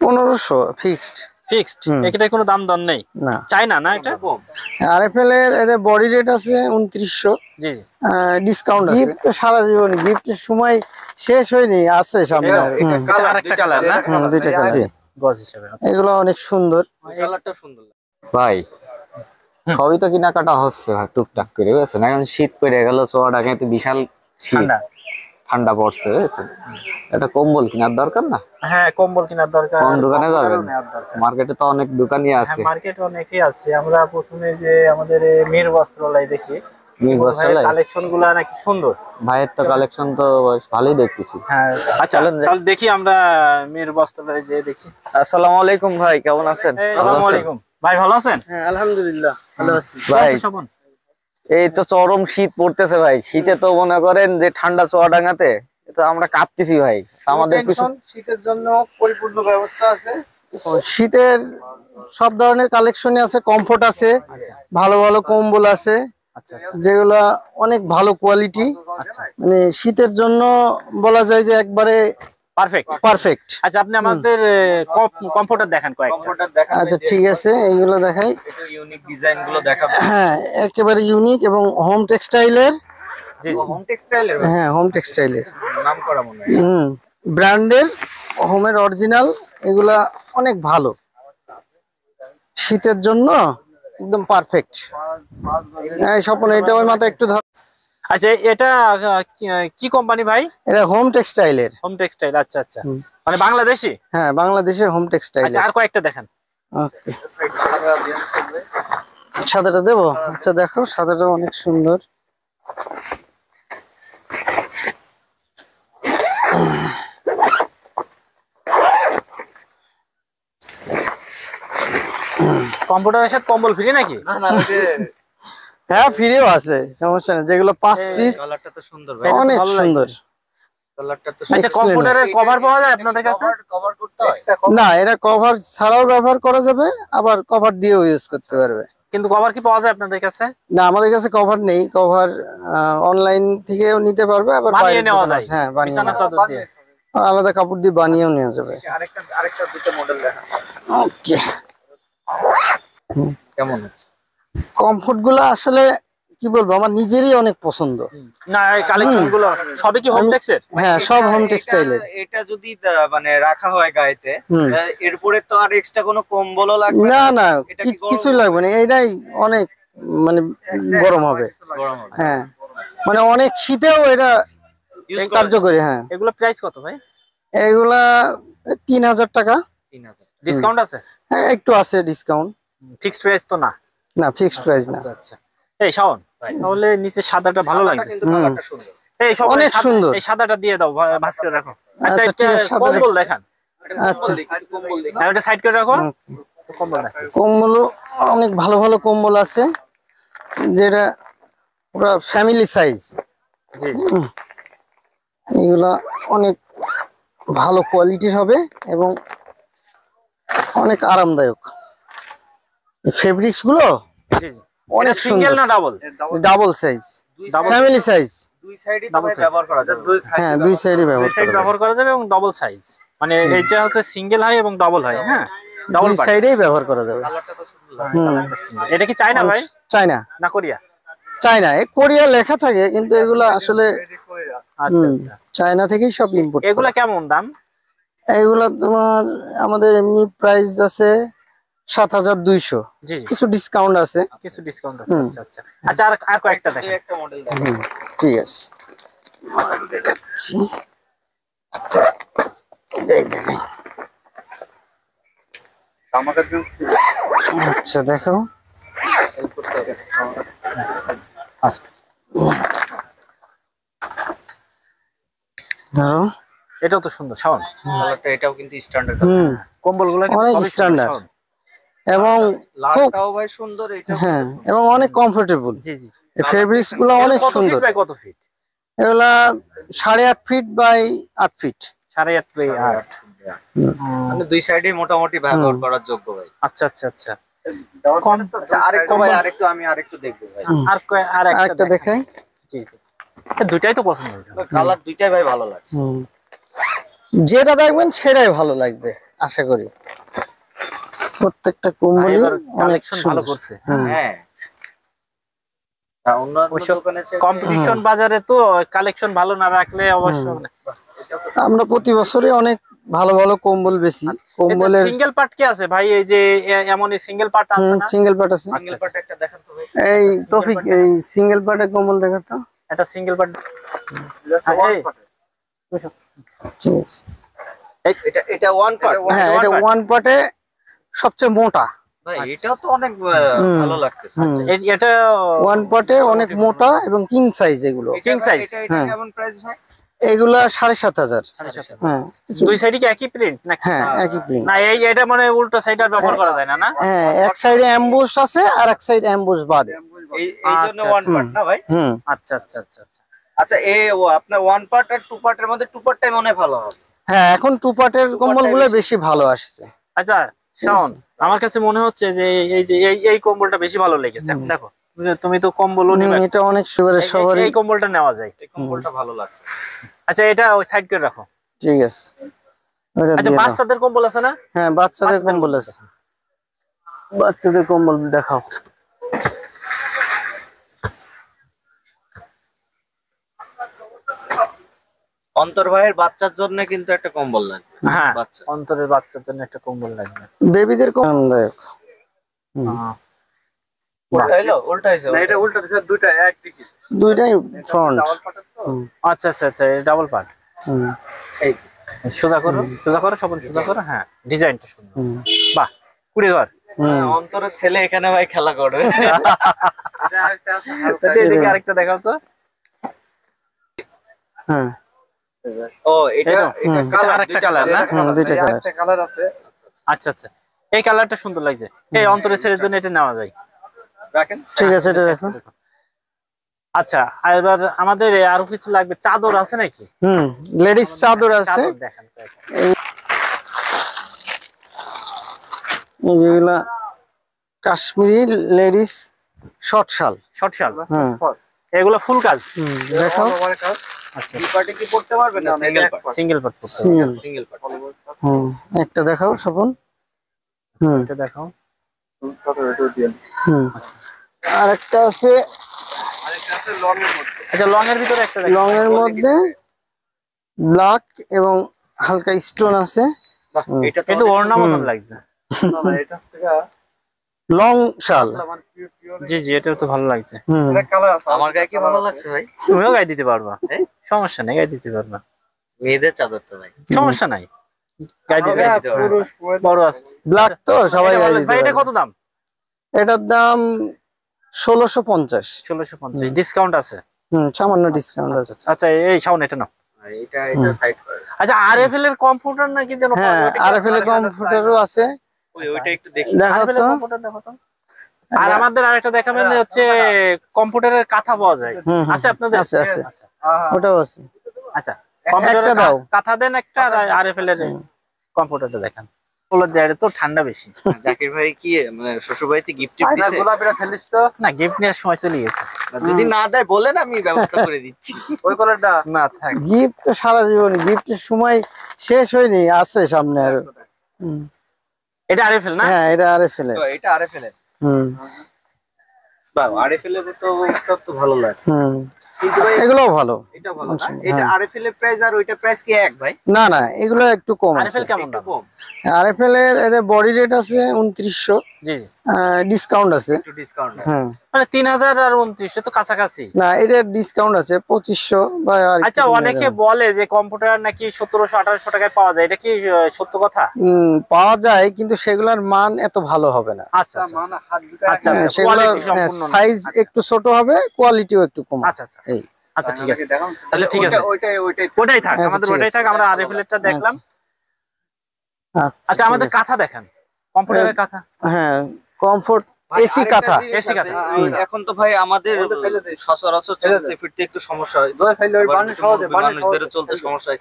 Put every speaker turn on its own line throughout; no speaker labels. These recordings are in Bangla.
1500 ফিক্সড।
ফিক্সড, এটাই কোনো দাম দর নেই
না,
চায়না না এটা।
আরএফএল এর এদের বডি রেট আছে 2900।
জি
ডিসকাউন্ট আছে। গিফট তো সারা জীবন, গিফটের সময় শেষ হয়নি, আছে সামনে।
এটা আরেকটা কালার না?
দুইটা কালার
গজ হিসেবে
এগুলো অনেক সুন্দর।
কালারটা সুন্দর
ভাই। সবই তো কেনাকাটা হচ্ছে ভাই টুকটাক করে, বুঝছেন? এখন শীত পড়ে গেল, চুয়াডাঙ্গাতে বিশাল শীত, ঠান্ডা পড়ছে, বুঝছেন? একটা কম্বল কেনার দরকার না?
হ্যাঁ, কম্বল কেনার দরকার।
কোন দোকানে যাবেন? মার্কেটে তো অনেক দোকানই আছে।
মার্কেটে অনেকই আছে। আমরা প্রথমে যে আমাদের মীর বস্ত্রালয় দেখি,
মীর বস্ত্রালয়
কালেকশন গুলা নাকি সুন্দর।
ভাইয়ের তো কালেকশন তো ভালোই দেখতেছি।
হ্যাঁ, আচ্ছা তাহলে দেখি আমরা মীর বস্ত্রালয়ে যে দেখি।
আসসালামু আলাইকুম ভাই, কেমন আছেন?
আসসালামু আলাইকুম ভাই, ভালো আছেন?
হ্যাঁ আলহামদুলিল্লাহ ভালো আছি
ভাই। এই তো চরম শীত পড়তেছে ভাই, শীতে তো মনে করেন যে ঠান্ডা চুয়াডাঙ্গাতে তো আমরা কাঁপতেছি ভাই। আমাদের
শীতের জন্য পরিপূর্ণ ব্যবস্থা আছে। শীতের সব ধরনের কালেকশনই আছে, কমফোর্ট আছে, ভালো ভালো কম্বল আছে, যেগুলা অনেক ভালো কোয়ালিটি। মানে শীতের জন্য বলা যায় যে একবারে পারফেক্ট।
আচ্ছা, আপনি আমাদের কমফোর্টার দেখান কয়েকটা।
আচ্ছা ঠিক আছে, এইগুলো দেখাই।
একটু ইউনিক ডিজাইন গুলো দেখাবো।
হ্যাঁ, একেবারে ইউনিক এবং হোম টেক্সটাইলের।
জি, হোম টেক্সটাইলের।
হ্যাঁ, হোম টেক্সটাইলের
নাম করা মনে হয়।
ব্র্যান্ডের, হোমের অরিজিনাল, এগুলা অনেক ভালো, শীতের জন্য একদম পারফেক্ট। এই স্বপন, এটা ওই মাথা একটু ধর।
আচ্ছা, এটা কি কোম্পানি ভাই?
এটা হোম টেক্সটাইলের।
হোম টেক্সটাইল, আচ্ছা আচ্ছা, মানে বাংলাদেশি?
হ্যাঁ, বাংলাদেশের হোম টেক্সটাইল।
আচ্ছা, আর কয়েকটা দেখান।
ওকে, সাদাটা দেবো? আচ্ছা দেখো, সাদাটা অনেক সুন্দর।
কম্পিউটারের সাথে কম্বল ফ্রি নাকি?
হ্যাঁ, ফ্রিও আছে, সমস্যা নেই। যেগুলো 5 পিস,
কালারটা তো সুন্দর ভাই,
অনেক সুন্দর।
আচ্ছা, কম্পিউটারের কভার পাওয়া যায় আপনাদের কাছে? কভার করতে হয়
না, এটা কভার ছাড়াও ব্যবহার করা যাবে, আবার কভার দিয়েও ইউজ করতে পারবে।
কিন্তু কভার কি পাওয়া যায় আপনাদের কাছে?
না, আমাদের কাছে কভার নেই। কভার অনলাইন থেকেও নিতে পারবে, আবার
বানিয়ে নেওয়া যায়।
হ্যাঁ,
বিছানা চাদর দিয়ে
আলাদা কাপড় দিয়ে বানিয়েও নেওয়া যাবে।
আরেকটা দুটো মডেল দেখান।
ওকে,
কেমন আছে?
কমফোর্ট গুলো আসলে কি বলবো, আমার নিজেরই অনেক পছন্দ।
না, এই কালেকশন গুলো সবই কি হোম টেক্সের?
হ্যাঁ, সব হোম টেক্সটাইলের।
এটা যদি মানে রাখা হয় গায়েতে, এরপরে তো আর এক্সট্রা কোনো কম্বলও লাগবে
না? না, কিছুই লাগবে না। এইটাই অনেক মানে গরম হবে। হ্যাঁ, মানে অনেক শীতেও এটা কার্যকরী। হ্যাঁ,
এগুলো প্রাইস কত ভাই?
এগুলা 3000 টাকা।
3000 ডিসকাউন্ট আছে?
হ্যাঁ, একটু আছে ডিসকাউন্ট।
ফিক্সড প্রাইস তো না?
না, ফিক্সড প্রাইস না।
আচ্ছা, এই শাওন, তাহলে নিচে সাদাটা ভালো লাগে কিন্তু কালারটা সুন্দর। এই সব
অনেক সুন্দর।
এই সাদাটা দিয়ে দাও, ভাঁজ করে রাখো।
আচ্ছা ঠিক আছে,
কম্বল দেখান।
আচ্ছা,
আর এটা সাইড করে রাখো। কম্বল দেখান।
কম্বল অনেক ভালো ভালো কম্বল আছে, যেটা পুরো ফ্যামিলি সাইজ।
জি,
এগুলা অনেক ভালো কোয়ালিটির হবে এবং অনেক আরামদায়ক। ফেব্রিক্স গুলো
জি জি,
অনেক সুন্দর।
সিঙ্গেল না double?
Double size, family size.
দুই সাইডই ব্যবহার করা যাবে।
হ্যাঁ, দুই সাইডই
ব্যবহার করা যাবে এবং ডাবল সাইজ, মানে এইটা হচ্ছে সিঙ্গেল হয় এবং ডাবল হয়। হ্যাঁ, ডাবল
সাইডেই ব্যবহার করা যাবে।
কালারটা তো সুন্দর। এটা কি চায়না ভাই?
চায়না
না কোরিয়া?
চায়না। কোরিয়া লেখা থাকে, কিন্তু এগুলা আসলে
আচ্ছা আচ্ছা,
চায়না থেকেই সব ইম্পোর্ট।
এগুলা কেমন দাম?
এইগুলা তোমার আমাদের এমনি প্রাইস আছে 7200।
জি,
কিছু ডিসকাউন্ট আছে।
কিছু ডিসকাউন্ট আছে। আচ্ছা আচ্ছা, আচ্ছা আর কয়েকটা দেখেন। একটা মডেল দেখেন।
ঠিক আছে, দেখাচ্ছি। এই দেখেন, আচ্ছা দেখো। ধরো,
এটাও তো সুন্দর শাওন, কালারটা এটাও কিন্তু স্ট্যান্ডার্ড। কম্বলগুলো কিন্তু
অনেক স্ট্যান্ডার্ড এবং
লালটাও ভাই সুন্দর। এটা
হ্যাঁ, এবং অনেক কমফোর্টেবল।
জি জি,
এই ফেব্রিক্স গুলো অনেক সুন্দর।
কত ফিট?
এগুলা 8.5 ফিট বাই 8 ফিট।
8.5 বাই 8, মানে দুই সাইডে মোটামুটি ব্যবহার করার যোগ্য ভাই। আচ্ছা আচ্ছা আচ্ছা, আরেকটু ভাই, আমি আরেকটু দেখবো ভাই। আরেকটা দেখাই। জি জি, দুইটাই তো পছন্দ হয়েছে, কালার দুইটাই ভাই ভালো লাগছে।
যেটা দেখবেন সেটাই ভালো লাগবে। আশা করি প্রত্যেকটা কম্বলই
এবার
অনেক
কালেকশন ভালো
সুন্দর।
করছে।
হ্যাঁ অন্যান্য দোকানে
কম্পিটিশন বাজারে তো কালেকশন ভালো না রাখলে অবশ্য মানে
আমরা প্রতি বছরই অনেক ভালো ভালো কম্বল বেশি। কম্বলের
সিঙ্গেল পার্ট কি আছে ভাই? এই যে এমনই সিঙ্গেল পার্ট আছে না?
সিঙ্গেল পার্ট আছে।
সিঙ্গেল পার্ট একটা দেখান তো ভাই।
এই তৌফিক এই সিঙ্গেল পার্টের কম্বল দেখাতো।
এটা সিঙ্গেল পার্ট।
ঠিক আছে,
এটা ওয়ান পার্ট।
হ্যাঁ এটা ওয়ান পার্টে সবচেয়ে মোটা।
ভাই এটাও তো অনেক ভালো লাগতেছে।
এটা
ওয়ান পার্টে অনেক মোটা এবং কিং সাইজ এগুলো।
King size.
এটা কেমন প্রাইস ভাই?
এগুলা 7,500। হ্যাঁ
দুই সাইডে কি একই প্রিন্ট নাকি?
হ্যাঁ একই প্রিন্ট।
না এই এটা মানে উল্টো সাইড আর ব্যবহার করা যায় না না?
হ্যাঁ এক সাইডে অ্যাম্বুশ আছে আর এক সাইড অ্যাম্বুশ বাদে।
এই জন্য ওয়ান পার্ট না ভাই?
আচ্ছা আচ্ছা আচ্ছা আচ্ছা।
আচ্ছা আপনার ওয়ান পার্ট আর টু পার্টের মধ্যে টু পার্টটাই মনে হয় ভালো হবে।
হ্যাঁ এখন টু পার্টের কম্বলগুলো বেশি ভালো আসছে।
আচ্ছা শাওন, আমার কাছে মনে হচ্ছে যে এই যে এই কম্বলটা বেশি ভালো লেগেছে। এখন দেখো তুমি তো কম্বলও নিবে,
এটা অনেক সুগারের সবারই।
এই কম্বলটা নেওয়া যায়।
এই কম্বলটা ভালো লাগছে।
আচ্ছা এটা ওই সাইড করে রাখো।
ঠিক আছে, ওটা
আচ্ছা
দিয়ে দাও।
বাচ্চাদের কম্বল আছে না?
হ্যাঁ বাচ্চাদের কম্বল আছে।
বাচ্চাদের কম্বল দেখাও।
অন্তর ভাইয়ের বাচ্চার জন্য কিন্তু একটা কম্বল লাগবে।
হ্যাঁ
বাচ্চা
অন্তরের বাচ্চার জন্য একটা কম্বল লাগবে।
বেবিদের কম্বল দেখো।
উল্টা হইছে না, এটা উল্টা দিছে দুইটা এক দিকে
দুইটাই ফ্রন্ট।
আচ্ছা আচ্ছা আচ্ছা ডাবল পার্ট।
এই
সোজা করো সোজা করো সবন সোজা করো। হ্যাঁ ডিজাইনটা সুন্দর। বাহ কুড়ি ঘর।
অন্তরের ছেলে এখানে ভাই খেলা করবে।
এদিকে আরেকটা দেখাও তো।
হ্যাঁ
ও এটা
আরেকটা কালার না?
দুইটা কালার।
একটা কালার আছে।
আচ্ছা আচ্ছা এই কালারটা সুন্দর লাগছে। এই অন্তরের ছেলের জন্য এটা নেওয়া যায়।
রাখেন।
ঠিক আছে এটা রাখো।
আচ্ছা আর এবার আমাদের আরো কিছু লাগবে। চাদর আছে নাকি?
লেডিস চাদর আছে।
চাদর দেখান।
এই যেগুলা কাশ্মীরি লেডিস শর্ট শাল।
শর্ট শাল।
হ্যাঁ
এগুলো ফুল কাজ।
দেখো।
আচ্ছা
দুই পার্টে কি পড়তে পারবে না? Single part.
Single part.
Single part.
একটা দেখাও স্বপন।
এটা দেখাও।
আর একটা আছে
আচ্ছা লং এর ভিতরে একটা
লং এর মধ্যে ব্ল্যাক এবং হালকা স্টোন আছে।
এটা তো
কিন্তু ওড়না মতন লাগছে।
এটা হচ্ছে
লং শাল।
জি জি এটাও তো ভালো লাগছে।
এটা কালার আছে। আমার গায়ে কি ভালো লাগছে ভাই?
তুমিও গায়ে দিতে পারবা, সমস্যা নেই, গায়ে দিতে পারবা।
মেয়েদের চাদর তো ভাই
সমস্যা নাই, গায়ে দিতে বড় আছে।
ব্ল্যাক তো সবাই গায়ে দিতে
ভাই এটা
পারবে।
কত দাম?
এটার দাম 1650।
1650 ডিসকাউন্ট আছে?
সামান্য ডিসকাউন্ট আছে।
আচ্ছা এই শাওন এটা নাও।
এটা সাইড করে।
আচ্ছা আরএফএল এর কম্পিউটার নাকি যেন?
হ্যাঁ আরএফএল এর কম্পিউটারও আছে।
ওইটা একটু দেখি।
দেখো
আরএফএল এর
তো।
কম্পিউটার দেখো তো। আর আমাদের আরেকটা দেখাবেন হচ্ছে কম্পিউটারের কাঁথা পাওয়া যায়, আছে আপনাদের?
আছে আছে, ওটাও আছে।
আচ্ছা কম্পিউটারের
একটা দাও।
কাঁথা দেন একটা, আর আরএফএল এর কম্পিউটারটা দেখান। ওগুলো দেয় তো ঠান্ডা বেশি।
জাকির ভাই কি মানে শ্বশুর বাড়িতে গিফট দিছে? গোলাপিটা ফেলিস তো
না, গিফট নেওয়ার সময় চলে গেছে।
যদি না দেয় বলেন, আমি ব্যবস্থা করে দিচ্ছি। ওই কলারটা
না থাক,
গিফট তো সারা জীবন, গিফটের সময় শেষ হয়নি, আছে সামনে আরো।
এটা আরএফএল না?
হ্যাঁ এটা আরএফএল এর।
এটা আরএফএল এর। বাহ, আরএফএল এর তো ভালো লাগে। কিন্তু ভাই
এগুলোও ভালো।
এটা ভালো না? এটা আরএফএল এর প্রাইস আর ওইটা প্রাইস কি এক ভাই?
না না, এগুলো একটু কম আছে।
আরএফএল কেমন দাম?
কম।
আরএফএল এর এদের বডি রেট আছে 2900।
জি জি,
ডিসকাউন্ট আছে।
একটু ডিসকাউন্ট আছে।
হ্যাঁ
মানে 3000 আর 2900 তো কাছাকাছি।
না, এটার ডিসকাউন্ট আছে 2500 বা আর একটু
আচ্ছা
কমে
অনেকে
যাবে।
বলে যে কম্পিউটার নাকি 1700-1800 টাকায় পাওয়া যায়, এটা কি সত্য কথা?
পাওয়া যায়, কিন্তু সেগুলোর মান এত ভালো হবে না।
আচ্ছা আচ্ছা
মানে হাত দুটো
আচ্ছা,
হ্যাঁ,
আচ্ছা,
সেগুলো
quality সম্পূর্ণ না।
সাইজ একটু ছোট হবে, কোয়ালিটিও একটু কম।
আচ্ছা আচ্ছা
এই
আচ্ছা ঠিক আছে,
দেখাও।
আচ্ছা ঠিক আছে,
ওইটাই
ওটাই থাক,
আচ্ছা,
আমাদের
ঠিক
ওটাই
আছে।
থাক, আমরা আরএফএল এরটা দেখলাম। আচ্ছা
ঠিক
আমাদের
আছে।
কাঁথা দেখান, কম্পিউটারের কাঁথা।
হ্যাঁ কমফোর্ট এসি কাঁথা।
এসি কাঁথা।
এখন তো ভাই আমাদের সচরাচর চলতে ফিরতে একটু সমস্যা হয়, মানুষদেরও চলতে সমস্যা হয়।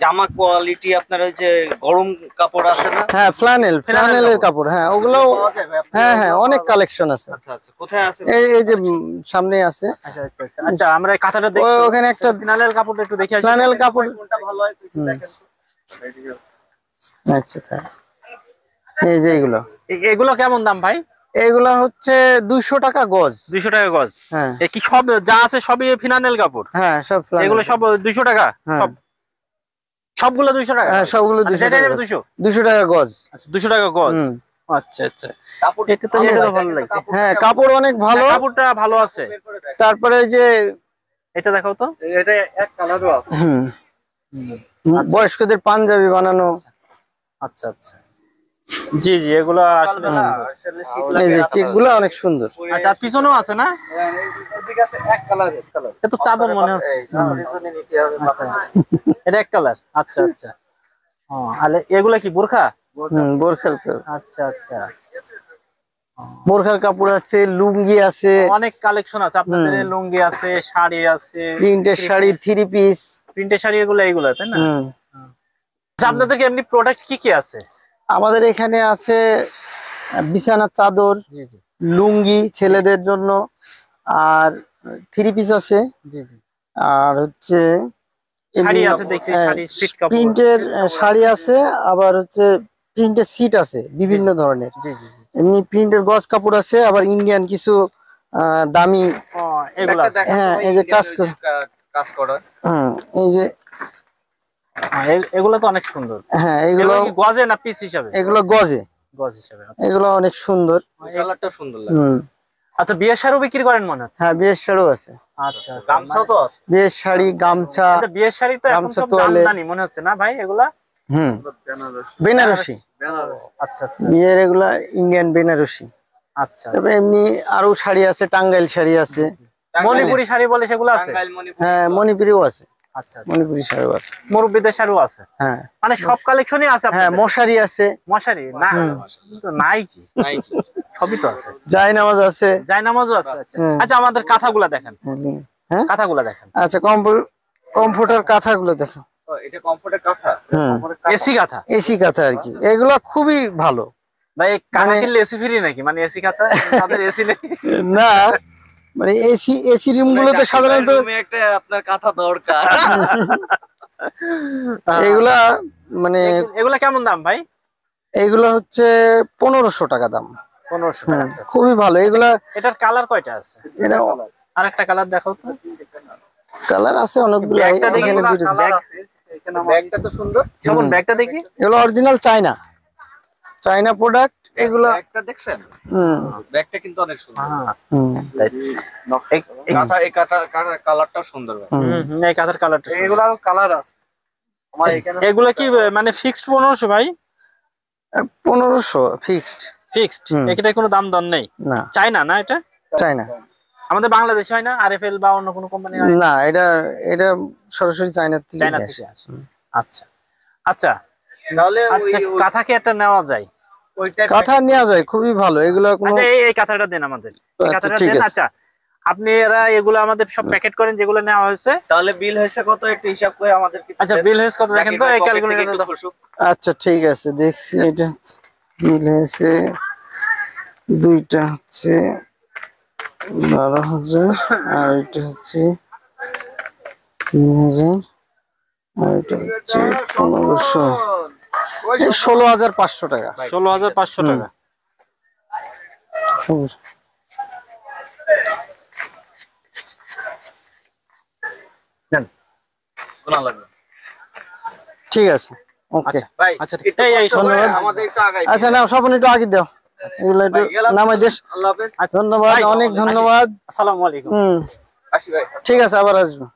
জামা কোয়ালিটি আপনার ওই যে গরম কাপড় আছে না?
হ্যাঁ ফ্ল্যানেলের কাপড়, হ্যাঁ ওগুলো।
পাওয়া যায় ভাই আপনার?
হ্যাঁ হ্যাঁ, অনেক কালেকশন আছে।
আচ্ছা আচ্ছা, কোথায় আছে?
এই যে সামনে আছে।
আচ্ছা আচ্ছা আচ্ছা, আমরা এই কাঁথাটা দেখি।
ওখানে একটা
ফিনালের কাপড়টা একটু দেখে আসি।
ফ্ল্যানেল কাপড়।
কোনটা ভালো হয় একটু দেখেন তো।
আচ্ছা তাই। এই যে এগুলো
এগুলো কেমন দাম ভাই?
এগুলা হচ্ছে 200 টাকা গজ।
200 টাকা গজ।
হ্যাঁ
কি সব যা আছে সবই ফিনানেল কাপড়?
হ্যাঁ সব
এগুলো সব 200 টাকা?
হ্যাঁ।
সব সবগুলো 200 টাকা?
হ্যাঁ সবগুলো
মানে
200
যেটা
টাকা
নেবে
গজ।
200?
200 টাকা গজ।
আচ্ছা 200 টাকা গজ।
হুম।
আচ্ছা আচ্ছা, এটা তো ভালো লাগছে।
হ্যাঁ কাপড় অনেক ভালো।
কাপড়টা ভালো আছে।
তারপরে ওই যে
এটা দেখাও তো।
এটা এক কালারও আছে।
বয়স্কদের পাঞ্জাবি বানানো।
আচ্ছা আচ্ছা, জি জি, এগুলো আসলে
এই যে চেক গুলো অনেক সুন্দর।
আচ্ছা, আর পিছনেও আছে না?
এক কালার
এটা চাদর মনে হচ্ছে। এটা এক কালার। আচ্ছা আচ্ছা, ও আর এগুলা কি বোরখা?
বোরখার
আচ্ছা আচ্ছা,
বোরখার কাপড় আছে, লুঙ্গি আছে,
অনেক কালেকশন আছে আপনাদের। লুঙ্গি আছে, শাড়ি আছে,
প্রিন্টের শাড়ি, 3 পিস।
প্রিন্টের শাড়ি এগুলো তাই না? আচ্ছা, আপনাদের এমনি প্রোডাক্ট কি কি আছে?
আমাদের এখানে আছে বিছানার চাদর,
জি জি
লুঙ্গি ছেলেদের জন্য, আর 3 পিস আছে,
জি জি,
আর হচ্ছে
শাড়ি আছে দেখছি, শাড়ি সিট কাপড়।
প্রিন্টের শাড়ি আছে, আবার হচ্ছে প্রিন্টের সিট আছে বিভিন্ন ধরনের।
জি জি জি,
এমনি প্রিন্টের গজ কাপড় আছে, আবার ইন্ডিয়ান কিছু দামি।
ও এগুলো আছে।
হ্যাঁ এই যে কাজ
করা।
এই যে
এগুলো তো অনেক সুন্দর।
হ্যাঁ
এগুলো
এগুলো
কি গজে না পিস হিসাবে?
এগুলো গজে।
গজ হিসাবে।
এগুলো অনেক সুন্দর।
কালারটা সুন্দর লাগে।
আচ্ছা, বিয়ের শাড়িও বিক্রি করেন মনে হচ্ছে?
হ্যাঁ বিয়ের শাড়িও আছে।
আচ্ছা,
গামছাও তো আছে।
বিয়ের শাড়ি, গামছা।
আচ্ছা, বিয়ের শাড়ি তো এখন
গামছা,
সব
তোয়ালে।
জামদানি মনে হচ্ছে না ভাই এগুলা?
বেনারসি।
আচ্ছা আচ্ছা
বিয়ের এগুলা ইন্ডিয়ান বেনারসি।
আচ্ছা,
তবে এমনি আরো শাড়ি আছে, টাঙ্গাইল শাড়ি আছে,
মণিপুরি শাড়ি বলে সেগুলো আছে?
হ্যাঁ মণিপুরিও আছে,
আচ্ছা আচ্ছা,
মণিপুরি শাড়িও আছে,
মুরব্বিদের শাড়িও আছে।
হ্যাঁ
মানে সব কালেকশনই আছে
হ্যাঁ
আপনাদের?
মশারি আছে,
মশারি না? তো নাই কি? সবই তো আছে।
জায়নামাজ আছে,
জায়নামাজও আছে। আচ্ছা
হ্যাঁ।
আচ্ছা, আমাদের কাঁথাগুলা দেখেন,
হ্যাঁ
কাঁথাগুলা দেখেন।
আচ্ছা কমফোর্টার কাঁথাগুলো দেখো।
এটা কমফোর্টের কাঁথা।
এসি কাঁথা?
এসি কাঁথা আর কি, এগুলো খুবই ভালো।
ভাই কাঁথা কিনলে এসি ফ্রি নাকি? মানে এসি কাঁথা, তাদের এসি নেই?
না মানে এসি রুম গুলোতে সাধারণত
একটা আপনার কাঁথা দরকার।
এগুলা মানে
এগুলা কেমন দাম ভাই?
এগুলা হচ্ছে 1500 টাকা দাম।
1500 টাকা। আচ্ছা,
খুবই ভালো এগুলা।
এটার কালার কয়টা আছে?
এটা
আর একটা কালার দেখাও তো।
কালার আছে অনেকগুলো,
ব্যাগটা দেখি।
এখানে দুটো
ব্যাগটা তো সুন্দর।
যেমন ব্যাগটা দেখি।
এগুলো অরিজিনাল চায়না প্রোডাক্ট এগুলো।
ব্যাগটা দেখছেন? ব্যাগটা কিন্তু অনেক সুন্দর। কাঁথা এই কালারটা সুন্দর।
এই কাঁথার কালারটা।
এগুলো কালার আছে আমার এখানে।
এগুলা কি মানে ফিক্সড 1500 ভাই?
1500 ফিক্সড।
এটা কোনো দাম দর নেই?
না
চায়না না এটা?
চায়না।
আমাদের বাংলাদেশে হয় না? আরএফএল বা অন্য কোনো কোম্পানি?
না এটা সরাসরি চায়না থেকে আসে।
আচ্ছা আচ্ছা, তাহলে কাঁথা কি একটা নেওয়া যায়?
কাঁথা নেওয়া যায়, খুবই ভালো এগুলো।
আচ্ছা, এই কাঁথাটা দেন আমাদের, এই কাঁথাটা দেন। আচ্ছা, আপনারা এগুলো আমাদের সব প্যাকেট করেন যেগুলো নেওয়া হয়েছে।
তাহলে বিল হয়েছে কত একটু হিসাব করে আমাদের।
আচ্ছা, বিল হয়েছে কত দেখেন তো, এই ক্যালকুলেটরে দাও।
আচ্ছা ঠিক আছে, দেখছি। এটা বিল হয়েছে দুইটা হচ্ছে 12,000, আর এটা হচ্ছে 3,000, আর এটা হচ্ছে 1500, 16,500 টাকা।
16,500 টাকা।
ঠিক আছে, ওকে।
আচ্ছা এই
ধন্যবাদ। আচ্ছা নাও স্বপন, একটু আগে দাও এগুলো, একটু নামাই দেশ। ধন্যবাদ, অনেক ধন্যবাদ।
আসসালামু আলাইকুম।
ঠিক আছে, আবার আসবো।